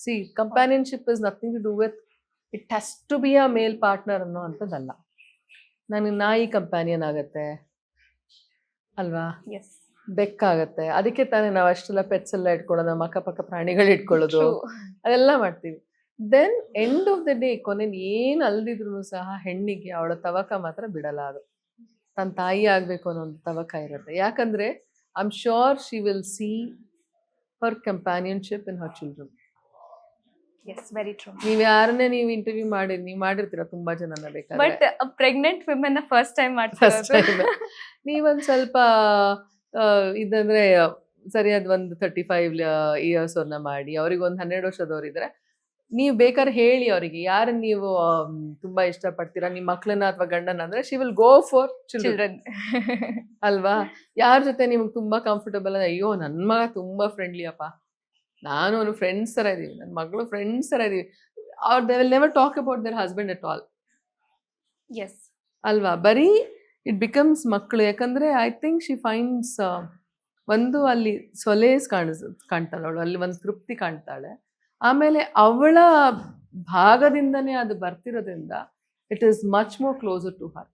C companionship is nothing to do with it has to be a male partner ಅನ್ನೋ ಅಂಥದ್ದಲ್ಲ. ನನಗೆ ನಾಯಿ companion ಆಗತ್ತೆ ಅಲ್ವಾ, ಎಸ್ ಬೆಕ್ಕಾಗತ್ತೆ, ಅದಕ್ಕೆ ತಾನೇ ನಾವು ಅಷ್ಟೆಲ್ಲ ಪೆಟ್ಸ್ ಎಲ್ಲ ಇಟ್ಕೊಳ್ಳೋದು, ನಮ್ಮ ಅಕ್ಕಪಕ್ಕ ಪ್ರಾಣಿಗಳು ಇಟ್ಕೊಳ್ಳೋದು, ಅದೆಲ್ಲ ಮಾಡ್ತೀವಿ. Then end of the day ಕೊನೆಗೆ ಏನು ಅಲ್ದಿದ್ರು ಸಹ ಹೆಣ್ಣಿಗೆ ಅವಳ ತವಕ ಮಾತ್ರ ಬಿಡಲ್ಲ. ಅದು ತನ್ನ ತಾಯಿ ಆಗಬೇಕು ಅನ್ನೋ ಒಂದು ತವಕ ಇರುತ್ತೆ. ಯಾಕಂದ್ರೆ I am sure she will see her companionship in Har children. Yes very true. ನೀವು ಯಾರನ್ನೇ ನೀವು ಇಂಟರ್ವ್ಯೂ ನೀವು ಮಾಡಿರ್ತೀರ ತುಂಬಾ ಜನನ ಬೇಕಾದ್ರೆ, but pregnant women first time first ಮಾಡ್ತಾರೆ. ಟೈಮ್ ನೀವೊಂದು ಸ್ವಲ್ಪ ಇದಂದ್ರೆ ಸರಿಯಾದ ಒಂದು 35 ಇಯರ್ಸ್ ಅವ್ರನ್ನ ಮಾಡಿ, ಅವ್ರಿಗೆ ಒಂದು 12 ವರ್ಷದವ್ರಿದ್ರೆ ನೀವು ಬೇಕಾದ್ರೆ ಹೇಳಿ ಅವರಿಗೆ ಯಾರನ್ನ ನೀವು ತುಂಬಾ ಇಷ್ಟಪಡ್ತೀರಾ, ನಿಮ್ಮ ಮಕ್ಳನ್ನ ಅಥವಾ ಗಂಡನ, ಅಂದ್ರೆ she will go for children ಅಲ್ವಾ. ಯಾರ ಜೊತೆ ನಿಮ್ಗೆ ತುಂಬಾ ಕಂಫರ್ಟಬಲ್, ಅಯ್ಯೋ ನನ್ನ ಮಗ ತುಂಬಾ ಫ್ರೆಂಡ್ಲಿ ಅಪ್ಪ, ನಾನು ಅವನು ಫ್ರೆಂಡ್ಸ್ ತರ ಇದೀವಿ, ನನ್ನ ಮಗಳು ಫ್ರೆಂಡ್ಸ್ ತರ ಇದೀವಿ, ಅವ್ರು they will never talk about their husband at all yes ಅಲ್ವಾ. ಬರೀ ಇಟ್ ಬಿಕಮ್ಸ್ ಮಕ್ಕಳು. ಯಾಕಂದ್ರೆ ಐ ಥಿಂಕ್ ಶಿ ಫೈಂಡ್ಸ್ ಒಂದು ಅಲ್ಲಿ ಸೊಲೇಸ್ ಕಾಣ್ತಾಳೆ ಅವಳು, ಅಲ್ಲಿ ಒಂದು ತೃಪ್ತಿ ಕಾಣ್ತಾಳೆ. ಆಮೇಲೆ ಅವಳ ಭಾಗದಿಂದನೇ ಅದು ಬರ್ತಿರೋದ್ರಿಂದ it is much more closer to Har.